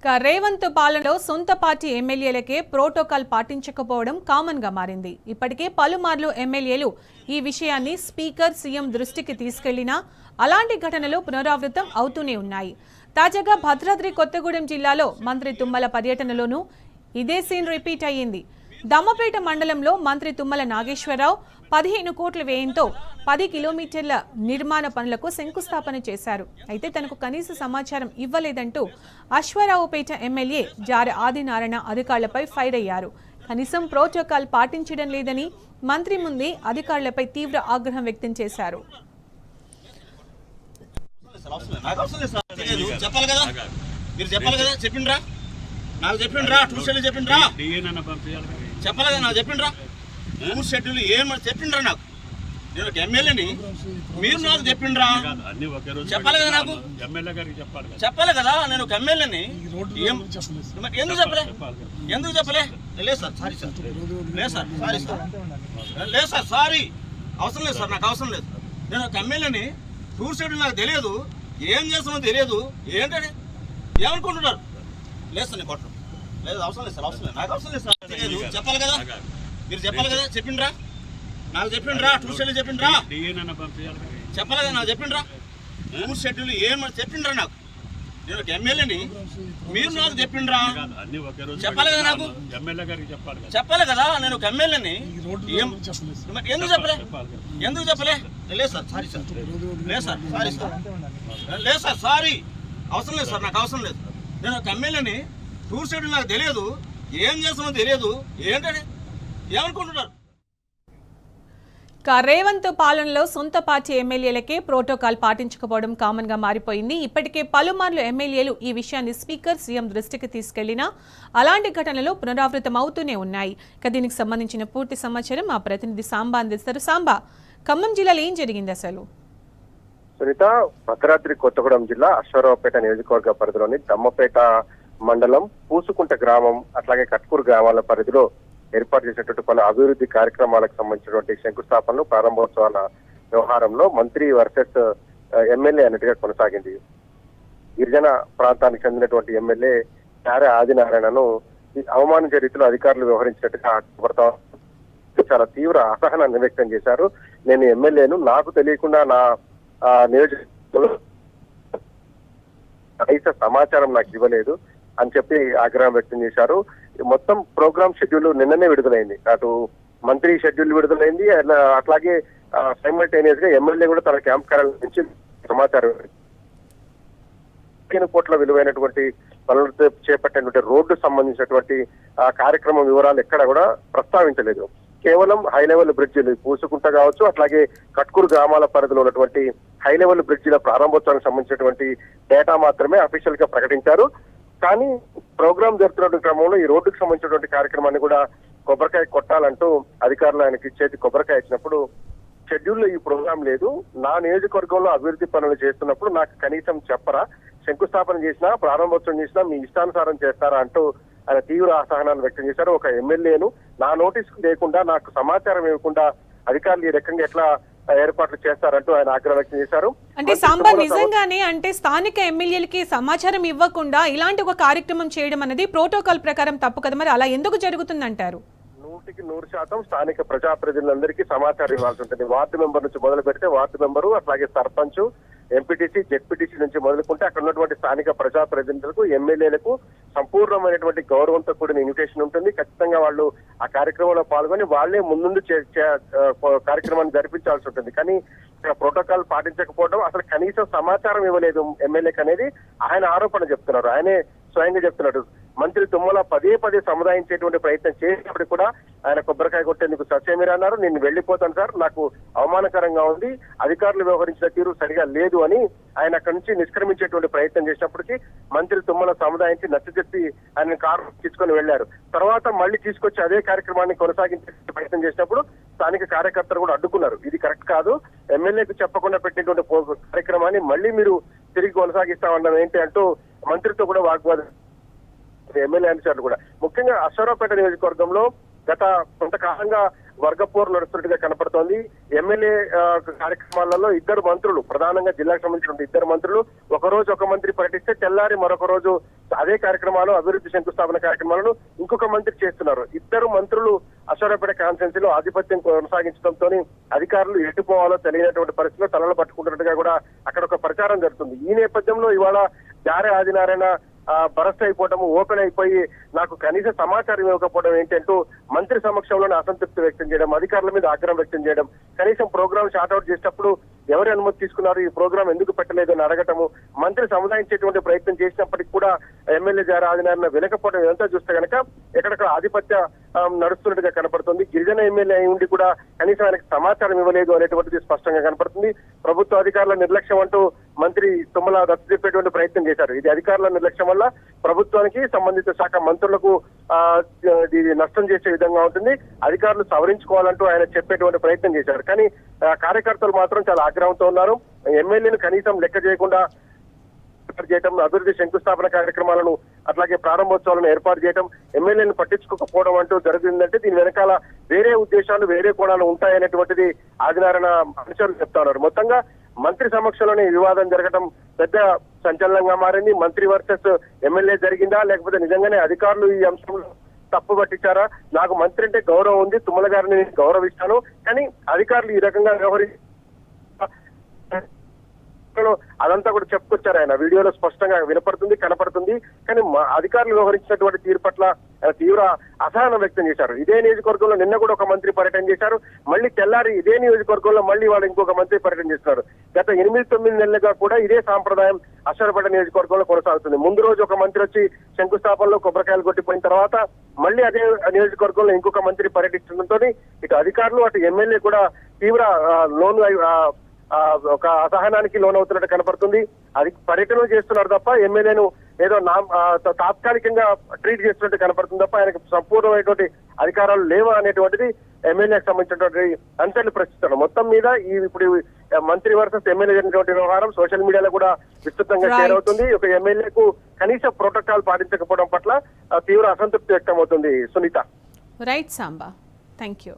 రేవంత్ పాలనలో సొంత party ఎమ్మెల్యేలకే protocol పాటించకపోవడం కామన్ గా మారింది. ఇప్పటికే పలుమార్లు ఎమ్మెల్యేలు ఈ విషయాన్ని స్పీకర్ సీఎం దృష్టికి తీసుకెళ్లినా అలాంటి ఘటనలు పునరావృతం అవుతూనే ఉన్నాయి. తాజాగా భద్రాద్రి కొత్తగూడెం జిల్లాలో మంత్రి తుమ్మల పర్యటనలోనూ ఇదే సీన్ రిపీట్ అయ్యింది. దమ్మపేట మండలంలో మంత్రి తుమ్మల నాగేశ్వరరావు 15 కోట్ల వ్యయంతో 10 కిలోమీటర్ల నిర్మాణ పనులకు శంకుస్థాపన చేశారు. అయితే తనకు కనీస సమాచారం ఇవ్వలేదంటూ అశ్వారావుపేట ఎమ్మెల్యే జార ఆదినారాయణ అధికారులపై ఫైర్ అయ్యారు. కనీసం ప్రోటోకాల్ పాటించడం లేదని మంత్రి ముందే అధికారులపై తీవ్ర ఆగ్రహం వ్యక్తం చేశారు. రూల్ షెడ్యూల్ ఏమని చెప్పిండ్రా నాకు? నేను ఒక ఎమ్మెల్యేని, మీరు నాకు చెప్పిండ్రా? చెప్పాలి కదా, నాకు చెప్పాలి కదా. నేను ఒక ఎమ్మెల్యేని, ఎందుకు చెప్పలే? ఎందుకు చెప్పలే? లేదు సార్, సారీ సార్, లేదు సార్, సారీ సార్, లేదు సార్, సారీ, అవసరం లేదు సార్, నాకు అవసరం లేదు. నేను ఒక ఎమ్మెల్యేని, రూల్ షెడ్యూల్ నాకు తెలియదు, ఏం చేస్తామో తెలియదు. ఏంటంటే ఏమనుకుంటున్నారు? లేదు సార్, నేను కొట్టను, లేదు, అవసరం లేదు సార్, అవసరం లేదు, నాకు అవసరం లేదు సార్. తెలియదు, చెప్పాలి కదా, మీరు చెప్పాలి కదా. చెప్పిండ్రా నాకు? చెప్పిండ్రా? టూర్ షెడ్యూల్ చెప్పిండ్రా? చెప్పాలి కదా, నాకు చెప్పిండ్రా? టూర్ షెడ్యూల్ ఏమని చెప్పిండ్రా నాకు? నేను ఒక ఎమ్మెల్యేని, మీరు నాకు చెప్పిండ్రా? చెప్పాలి కదా, నాకు చెప్పాలి కదా. నేను ఒక ఎమ్మెల్యేని, ఎందుకు చెప్పలే? ఎందుకు చెప్పలే? లేదు సార్, సారీ సార్, లేదు సార్, సారీ సార్, లేదు సార్, సారీ, అవసరం లేదు సార్, నాకు అవసరం లేదు. నేను ఒక ఎమ్మెల్యేని, టూర్ షెడ్యూల్ నాకు తెలియదు, ఏం చేస్తామో తెలియదు. ఏంటంటే ఏమనుకుంటున్నారు? రేవంత్ పాలనలో సొంత పార్టీ ఎమ్మెల్యేలకే ప్రోటోకాల్ పాటించకపోవడం కామన్ గా మారిపోయింది. ఇప్పటికే పలుమార్లు ఎమ్మెల్యేలు ఈ విషయాన్ని స్పీకర్ సీఎం దృష్టికి తీసుకెళ్లినా అలాంటి ఘటనలు పునరావృతం అవుతూనే ఉన్నాయి. దీనికి సంబంధించిన పూర్తి సమాచారం మా ప్రతినిధి సాంబా అందిస్తారు. సాంబా, ఖమ్మం జిల్లాలో ఏం జరిగింది అసలు? సునీత, భద్రాద్రి కొత్తగూడెం జిల్లా అశ్వారావుపేట నియోజకవర్గ పరిధిలోని దమ్మపేట మండలం పూసుకుంట గ్రామం అట్లాగే కట్కూరు గ్రామాల పరిధిలో ఏర్పాటు చేసినటువంటి పలు అభివృద్ధి కార్యక్రమాలకు సంబంధించినటువంటి శంకుస్థాపనలు, ప్రారంభోత్సవాల వ్యవహారంలో మంత్రి వర్సెస్ ఎమ్మెల్యే అన్నట్టుగా కొనసాగింది. గిరిజన ప్రాంతానికి చెందినటువంటి ఎమ్మెల్యే జార ఆదినారాయణను అవమానించే రీతిలో అధికారులు వ్యవహరించినట్టుగా చాలా తీవ్ర అసహనాన్ని వ్యక్తం చేశారు. నేను ఎమ్మెల్యేను, నాకు తెలియకుండా నా నియోజకవర్గంలో కనీస సమాచారం నాకు ఇవ్వలేదు అని చెప్పి ఆగ్రహం వ్యక్తం చేశారు. మొత్తం ప్రోగ్రామ్ షెడ్యూల్ నిన్ననే విడుదలైంది. అటు మంత్రి షెడ్యూల్ విడుదలైంది, అట్లాగే సైమల్టేనియస్ గా ఎమ్మెల్యే కూడా తన క్యాంప్ కార్యాలయం నుంచి సమాచారం 15 కోట్ల విలువైనటువంటి పనులతో చేపట్టినటువంటి రోడ్డు సంబంధించినటువంటి కార్యక్రమం వివరాలు ఎక్కడ కూడా ప్రస్తావించలేదు. కేవలం హై లెవెల్ బ్రిడ్జిలు పూసుకుంట కావచ్చు, అట్లాగే కట్కూరు గ్రామాల పరిధిలో ఉన్నటువంటి హై లెవెల్ బ్రిడ్జిల ప్రారంభోత్సవానికి సంబంధించినటువంటి డేటా మాత్రమే అఫీషియల్ గా ప్రకటించారు. కానీ ప్రోగ్రామ్ జరుగుతున్న క్రమంలో ఈ రోడ్డుకు సంబంధించినటువంటి కార్యక్రమాన్ని కూడా కొబ్బరికాయ కొట్టాలంటూ అధికారులు ఆయనకి చేతి కొబ్బరికాయ ఇచ్చినప్పుడు షెడ్యూల్లో ఈ ప్రోగ్రాం లేదు, నా నియోజకవర్గంలో అభివృద్ధి పనులు చేస్తున్నప్పుడు నాకు కనీసం చెప్పరా, శంకుస్థాపన చేసినా ప్రారంభోత్సవం చేసినా మీ ఇష్టానుసారం చేస్తారా అంటూ ఆయన తీవ్ర అసహనాన్ని వ్యక్తం చేశారు. ఒక ఎమ్మెల్యేను నా నోటీస్ లేకుండా, నాకు సమాచారం ఇవ్వకుండా అధికారులు ఈ రకంగా ఎట్లా ఏర్పాట్లు చేస్తారంటూ ఆయన ఆగ్రహం వ్యక్తం చేశారు. అంటే సాంబా, నిజంగానే అంటే స్థానిక ఎమ్మెల్యేలకి సమాచారం ఇవ్వకుండా ఇలాంటి ఒక కార్యక్రమం చేయడం అనేది ప్రోటోకాల్ ప్రకారం తప్పు కదా, మరి అలా ఎందుకు జరుగుతుందంటారు? 100% స్థానిక ప్రజాప్రతినిధులందరికీ సమాచారం ఇవ్వాల్సి ఉంటుంది. వార్డు మెంబర్ నుంచి మొదలు పెడితే వార్డు మెంబరు, అట్లాగే సర్పంచ్, ఎంపీటీసీ, జెడ్పీటీసీ నుంచి మొదలుకుంటే అక్కడ ఉన్నటువంటి స్థానిక ప్రజాప్రతినిధులకు, ఎమ్మెల్యేలకు సంపూర్ణమైనటువంటి గౌరవంతో కూడిన ఇన్విటేషన్ ఉంటుంది. ఖచ్చితంగా వాళ్ళు ఆ కార్యక్రమంలో పాల్గొని వాళ్లే ముందు కార్యక్రమాన్ని జరిపించాల్సి ఉంటుంది. కానీ ప్రోటోకాల్ పాటించకపోవడం, అసలు కనీసం సమాచారం ఇవ్వలేదు ఎమ్మెల్యేకి అనేది ఆయన ఆరోపణ చెప్తున్నారు. ఆయనే స్వయంగా చెప్తున్నాడు. మంత్రి తుమ్మల పదే సముదాయించేటువంటి ప్రయత్నం చేసినప్పుడు కూడా ఆయన కొబ్బరికాయ కొట్టేందుకు సత్యమీర అన్నారు. నేను వెళ్లిపోతాను సార్, నాకు అవమానకరంగా ఉంది, అధికారులు వ్యవహరించిన తీరు సరిగా లేదు అని ఆయన అక్కడి నుంచి నిష్క్రమించేటువంటి ప్రయత్నం చేసినప్పటికీ మంత్రి తుమ్మల సముదాయించి నచ్చజెప్పి ఆయన కారు తీసుకొని వెళ్లారు. తర్వాత మళ్ళీ తీసుకొచ్చి అదే కార్యక్రమాన్ని కొనసాగించే ప్రయత్నం చేసినప్పుడు స్థానిక కార్యకర్తలు కూడా అడ్డుకున్నారు. ఇది కరెక్ట్ కాదు, ఎమ్మెల్యేకు చెప్పకుండా పెట్టినటువంటి కార్యక్రమాన్ని మళ్ళీ మీరు తిరిగి కొనసాగిస్తామన్నది ఏంటి అంటూ మంత్రితో కూడా వాగ్వాదం ఎమ్మెల్యే అనిచారు కూడా. ముఖ్యంగా అశ్వారావుపేట నియోజకవర్గంలో గత కొంతకాలంగా వర్గపోరు నడుస్తున్నట్టుగా కనపడుతోంది. ఎమ్మెల్యే కార్యక్రమాలలో ఇద్దరు మంత్రులు, ప్రధానంగా జిల్లాకు సంబంధించిన ఇద్దరు మంత్రులు, ఒక రోజు ఒక మంత్రి పర్యటిస్తే తెల్లారి మరొక రోజు అదే కార్యక్రమాలు అభివృద్ధి శంకుస్థాపన కార్యక్రమాలను ఇంకొక మంత్రి చేస్తున్నారు. ఇద్దరు మంత్రులు అశ్వారావుపేట కాన్స్టిట్యున్సీలో ఆధిపత్యం కొనసాగించడంతో అధికారులు ఎటుపోవాలో తెలియనటువంటి పరిస్థితిలో తలలు పట్టుకుంటున్నట్టుగా కూడా అక్కడ ఒక ప్రచారం జరుగుతుంది. ఈ నేపథ్యంలో ఇవాళ జారే ఆదినారాయణ బరస్ట్ అయిపోవడం, ఓపెన్ అయిపోయి నాకు కనీస సమాచారం ఇవ్వకపోవడం ఏంటంటూ మంత్రి సమక్షంలోనే అసంతృప్తి వ్యక్తం చేయడం, అధికారుల మీద ఆగ్రహం వ్యక్తం చేయడం, కనీసం ప్రోగ్రామ్ షార్ట్అవుట్ చేసేటప్పుడు ఎవరి అనుమతి తీసుకున్నారు, ఈ ప్రోగ్రామ్ ఎందుకు పెట్టలేదు అని అడగటము, మంత్రి సముదాయించేటువంటి ప్రయత్నం చేసినప్పటికీ కూడా ఎమ్మెల్యే జారీ ఆదినారాయణ వినకపోవడం ఇదంతా చూస్తే కనుక ఎక్కడెక్కడ ఆధిపత్య నడుస్తున్నట్టుగా కనపడుతుంది. గిరిజన ఎమ్మెల్యే అయి ఉండి కూడా కనీసం ఆయనకు సమాచారం ఇవ్వలేదు అనేటువంటిది స్పష్టంగా కనపడుతుంది. ప్రభుత్వ అధికారుల నిర్లక్ష్యం అంటూ మంత్రి తుమ్మల దత్తు చెప్పేటువంటి ప్రయత్నం చేశారు. ఇది అధికారుల నిర్లక్ష్యం వల్ల ప్రభుత్వానికి సంబంధిత శాఖ మంత్రులకు ఇది నష్టం చేసే విధంగా ఉంటుంది, అధికారులు సవరించుకోవాలంటూ ఆయన చెప్పేటువంటి ప్రయత్నం చేశారు. కానీ కార్యకర్తలు మాత్రం చాలా ఆగ్రహంతో ఉన్నారు. ఎమ్మెల్యేను కనీసం లెక్క చేయకుండా చేయటం, అభివృద్ధి శంకుస్థాపన కార్యక్రమాలను అట్లాగే ప్రారంభోత్సవాలను ఏర్పాటు చేయడం, ఎమ్మెల్యేలను పట్టించుకోకపోవడం అంటూ జరిగిందంటే దీని వెనకాల వేరే ఉద్దేశాలు, వేరే కోణాలు ఉంటాయనేటువంటిది ఆదినారాయణ అనుచరులు చెప్తా ఉన్నారు. మొత్తంగా మంత్రి సమక్షంలోనే వివాదం జరగడం పెద్ద సంచలనంగా మారింది. మంత్రి వర్సెస్ ఎమ్మెల్యే జరిగిందా, లేకపోతే నిజంగానే అధికారులు ఈ అంశంలో తప్పు పట్టించారా? నాకు మంత్రి అంటే గౌరవం ఉంది, తుమ్మల గారిని నేను గౌరవిస్తాను, కానీ అధికారులు ఈ రకంగా వ్యవహరించి అదంతా కూడా చెప్పుకొచ్చారు. ఆయన వీడియోలో స్పష్టంగా వినపడుతుంది, కనపడుతుంది. కానీ అధికారులు వ్యవహరించినటువంటి తీరు పట్ల తీవ్ర అసహనం వ్యక్తం చేశారు. ఇదే నియోజకవర్గంలో నిన్న కూడా ఒక మంత్రి పర్యటన చేశారు. మళ్ళీ తెల్లారి ఇదే నియోజకవర్గంలో మళ్ళీ వాళ్ళు ఇంకొక మంత్రి పర్యటన చేస్తున్నారు. గత 8-9 నెలలుగా కూడా ఇదే సాంప్రదాయం అశ్వారావుపేట నియోజకవర్గంలో కొనసాగుతుంది. ముందు రోజు ఒక మంత్రి వచ్చి శంకుస్థాపనలో కొబ్బరికాయలు కొట్టిపోయిన తర్వాత మళ్ళీ అదే నియోజకవర్గంలో ఇంకొక మంత్రి పర్యటించడంతో ఇటు అధికారులు అటు ఎమ్మెల్యే కూడా తీవ్ర ఒక అసహనానికి లోనవుతున్నట్టు కనపడుతుంది. అది పర్యటనలు చేస్తున్నారు తప్ప ఎమ్మెల్యేను ఏదో తాత్కాలికంగా ట్రీట్ చేస్తున్నట్టు కనపడుతుంది తప్ప ఆయనకు సంపూర్ణమైనటువంటి అధికారాలు లేవా అనేటువంటిది ఎమ్మెల్యేకి సంబంధించినటువంటి అంశాలు ప్రశ్నిస్తున్నారు. మొత్తం మీద ఇప్పుడు మంత్రి వర్సెస్ ఎమ్మెల్యే జరిగినటువంటి వ్యవహారం సోషల్ మీడియాలో కూడా విస్తృతంగా షేర్ అవుతుంది. ఒక ఎమ్మెల్యేకు కనీస ప్రోటోకాల్ పాటించకపోవడం పట్ల తీవ్ర అసంతృప్తి వ్యక్తం అవుతుంది. Sunitha. Right Samba, thank you.